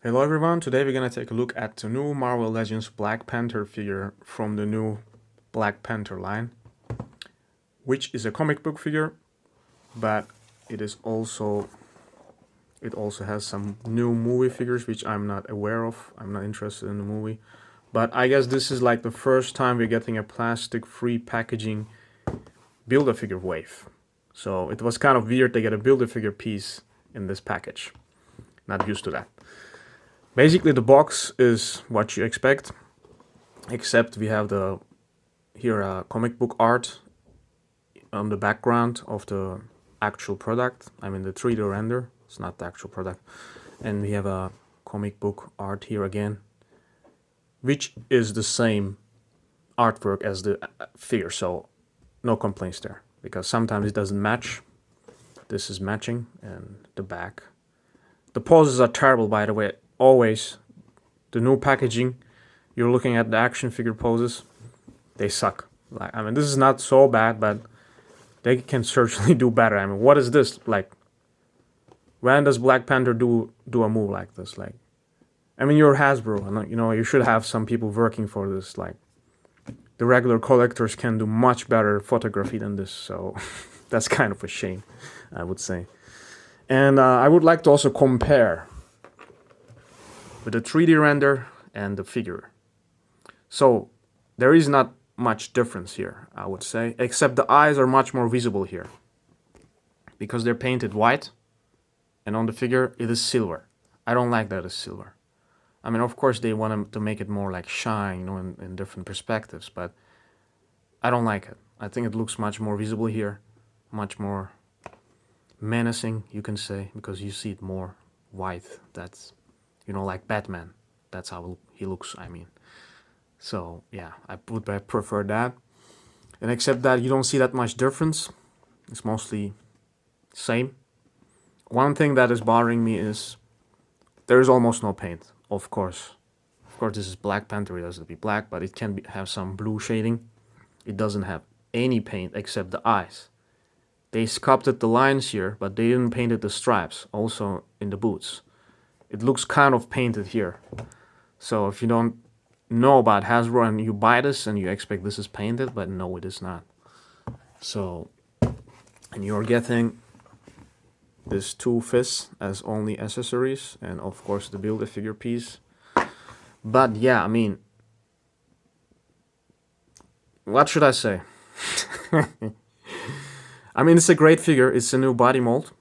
Hello everyone, today we're gonna take a look at the new Marvel Legends Black Panther figure from the new Black Panther line, which is a comic book figure, but it also has some new movie figures which I'm not aware of. I'm not interested in the movie. But I guess this is like the first time we're getting a plastic-free packaging Build-A-Figure wave. So it was kind of weird to get a Build-A-Figure piece in this package. Not used to that. Basically, the box is what you expect, except we have here comic book art on the background of the actual product. I mean the 3D render. It's not the actual product, and we have a comic book art here again, which is the same artwork as the figure. So no complaints there, because sometimes it doesn't match. This is matching, and the back. The poses are terrible, by the way. Always, the new packaging, you're looking at the action figure poses, they suck. Like, I mean, this is not so bad, but they can certainly do better. I mean, what is this? Like, when does Black Panther do a move like this? Like, I mean, you're Hasbro, and you should have some people working for this. Like, the regular collectors can do much better photography than this, so that's kind of a shame, I would say. And I would like to also compare with the 3D render and the figure. So there is not much difference here, I would say, except the eyes are much more visible here because they're painted white, and on the figure it is silver. I don't like that it's silver. I mean, of course they want to make it more like shine, in different perspectives, but I don't like it. I think it looks much more visible here, much more menacing, you can say, because you see it more white. That's, like Batman. That's how he looks, I mean. So, yeah, I would prefer that. And except that you don't see that much difference. It's mostly same. One thing that is bothering me is there is almost no paint, of course. Of course, this is Black Panther. It has to be black, but it can have some blue shading. It doesn't have any paint except the eyes. They sculpted the lines here, but they didn't paint the stripes, also in the boots. It looks kind of painted here. So if you don't know about Hasbro and you buy this and you expect this is painted, but no, it is not. So, and you're getting this 2 fists as only accessories, and of course the Build-A-Figure piece. But yeah, I mean, what should I say? I mean, it's a great figure. It's a new body mold,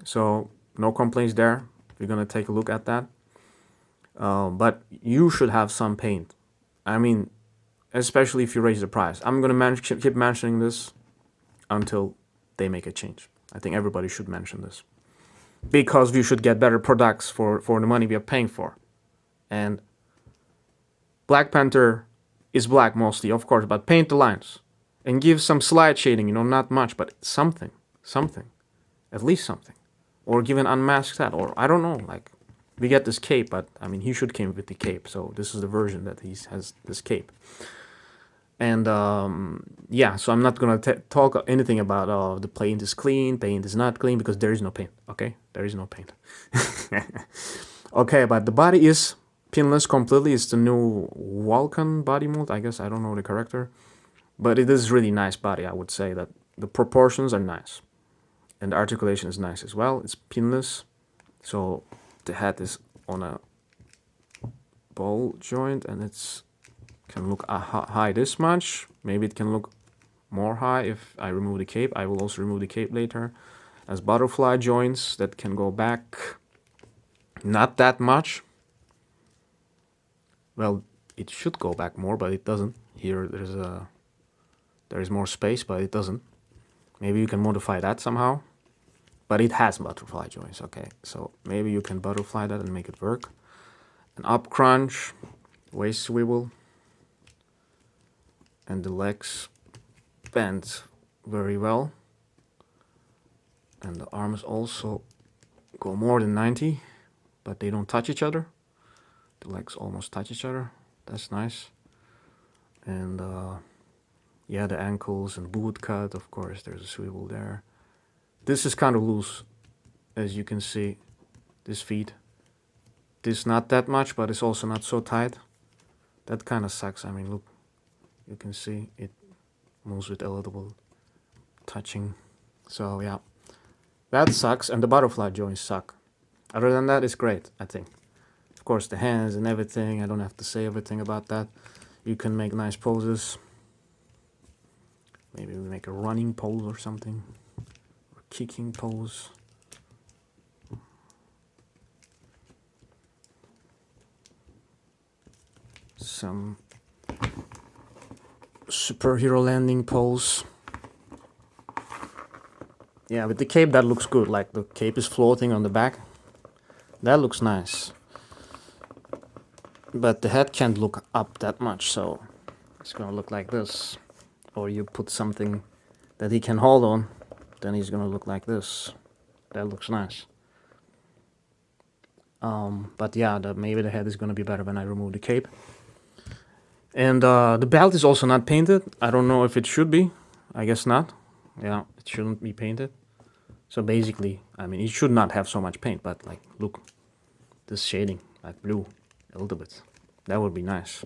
so no complaints there. We're gonna take a look at that. But you should have some paint. I mean, especially if you raise the price. I'm gonna keep mentioning this until they make a change. I think everybody should mention this, because we should get better products for the money we are paying for. And Black Panther is black mostly, of course, but paint the lines and give some slight shading. Not much, but something, at least something. Or give an unmasked hat, or I don't know, like, we get this cape, but I mean, he should came with the cape, so this is the version that he has this cape. And yeah, so I'm not gonna talk anything about the paint is clean, paint is not clean, because there is no paint, okay? There is no paint. Okay, but the body is pinless completely. It's the new Vulcan body mold, I guess. I don't know the character, but it is really nice body. I would say that the proportions are nice. And the articulation is nice as well. It's pinless, so the head is on a ball joint, and it's can look high this much. Maybe it can look more high if I remove the cape. I will also remove the cape later. As butterfly joints that can go back, not that much. Well, it should go back more, but it doesn't. Here there is more space, but it doesn't. Maybe you can modify that somehow. But it has butterfly joints, okay? So maybe you can butterfly that and make it work. An up crunch, waist swivel, and the legs bend very well. And the arms also go more than 90, but they don't touch each other. The legs almost touch each other. That's nice. And yeah, the ankles and boot cut, of course, there's a swivel there. This is kind of loose, as you can see, this feet. this not that much, but it's also not so tight. That kind of sucks. I mean, look, you can see it moves with a little touching. So yeah, that sucks, and the butterfly joints suck. Other than that, it's great, I think. Of course, the hands and everything, I don't have to say everything about that. You can make nice poses. Maybe we make a running pose or something, or kicking pose. Some superhero landing pose. Yeah, with the cape that looks good, like the cape is floating on the back. That looks nice. But the head can't look up that much, so it's gonna look like this. Or you put something that he can hold on, then he's gonna look like this. That looks nice. But yeah, maybe the head is gonna be better when I remove the cape. And the belt is also not painted. I don't know if it should be. I guess not. Yeah, it shouldn't be painted. So basically, I mean, it should not have so much paint, but like, look, this shading, like blue, a little bit. That would be nice.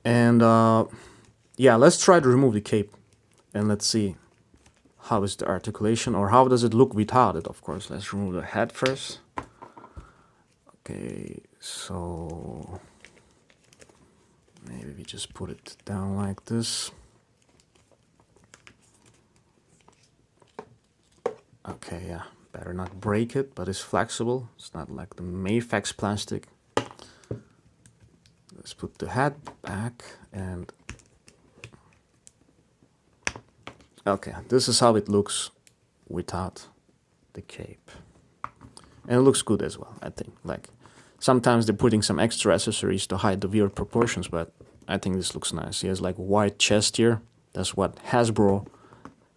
And yeah, let's try to remove the cape, and let's see how is the articulation, or how does it look without it, of course. Let's remove the head first. Okay, so maybe we just put it down like this. Okay, yeah, better not break it, but it's flexible. It's not like the Mayfax plastic. Let's put the head back, and okay, this is how it looks without the cape. And it looks good as well, I think. Like, sometimes they're putting some extra accessories to hide the weird proportions, but I think this looks nice. He has like white chest here. That's what Hasbro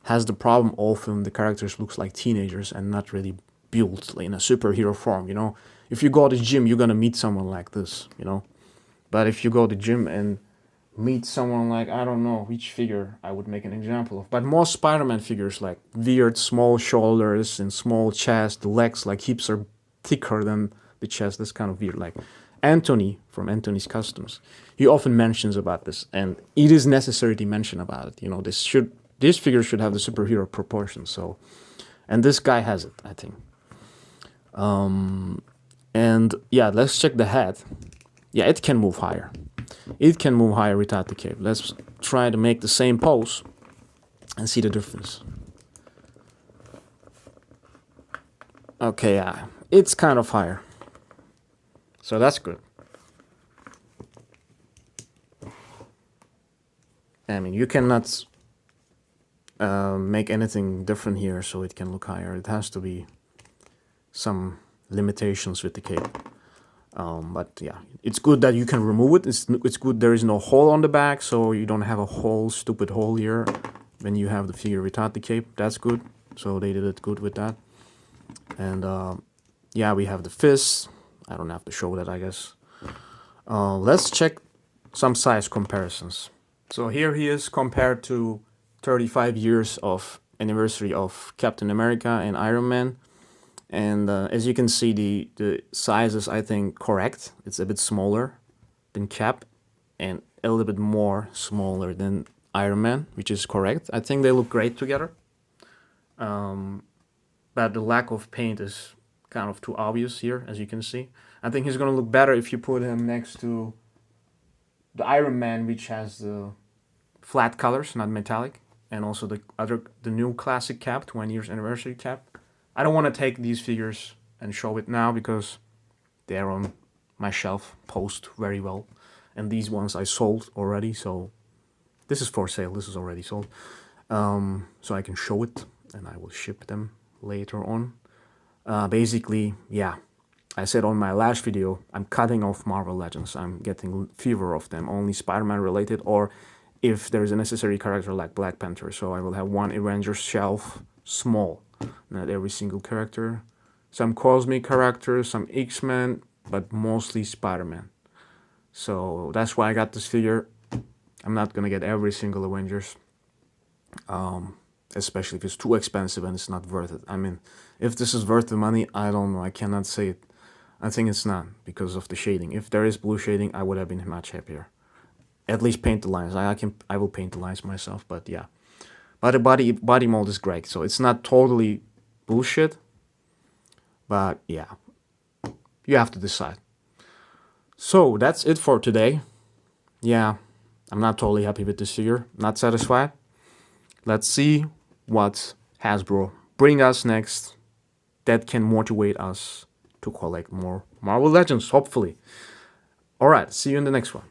has the problem. Often the characters looks like teenagers and not really built in a superhero form, you know. If you go to the gym, you're gonna meet someone like this, you know. But if you go to the gym and meet someone like, I don't know which figure I would make an example of, but most Spider-Man figures, like weird small shoulders and small chest, the legs, like hips are thicker than the chest. That's kind of weird. Like Anthony from Anthony's Customs, he often mentions about this, and it is necessary to mention about it. You know, this figure should have the superhero proportions. So, and this guy has it, I think. And yeah, let's check the head. Yeah, it can move higher. It can move higher without the cape. Let's try to make the same pose and see the difference. Okay, yeah, it's kind of higher. So that's good. I mean, you cannot make anything different here so it can look higher. It has to be some limitations with the cape. But yeah, it's good that you can remove it. It's good there is no hole on the back, so you don't have a whole stupid hole here when you have the figure without the cape. That's good. So they did it good with that. And yeah, we have the fist. I don't have to show that, I guess. Let's check some size comparisons. So here he is compared to 35 years of anniversary of Captain America and Iron Man. And as you can see, the size is, I think, correct. It's a bit smaller than Cap and a little bit more smaller than Iron Man, which is correct. I think they look great together. But the lack of paint is kind of too obvious here, as you can see. I think he's going to look better if you put him next to the Iron Man, which has the flat colors, not metallic, and also the new classic Cap, 20 years anniversary Cap. I don't want to take these figures and show it now because they're on my shelf post very well. And these ones I sold already, so this is for sale. This is already sold. So I can show it and I will ship them later on. Basically, yeah, I said on my last video, I'm cutting off Marvel Legends. I'm getting fewer of them, only Spider-Man related, or if there's a necessary character like Black Panther. So I will have one Avengers shelf, small. Not every single character. Some cosmic characters, some X-Men, but mostly Spider-Man. So that's why I got this figure. I'm not gonna get every single Avengers. Especially if it's too expensive and it's not worth it. I mean, if this is worth the money, I don't know. I cannot say it. I think it's not because of the shading. If there is blue shading, I would have been much happier. At least paint the lines. I will paint the lines myself, but yeah. But the body mold is great, so it's not totally bullshit. But yeah, you have to decide. So that's it for today. Yeah, I'm not totally happy with this figure. Not satisfied. Let's see what Hasbro bring us next that can motivate us to collect more Marvel Legends, hopefully. Alright, see you in the next one.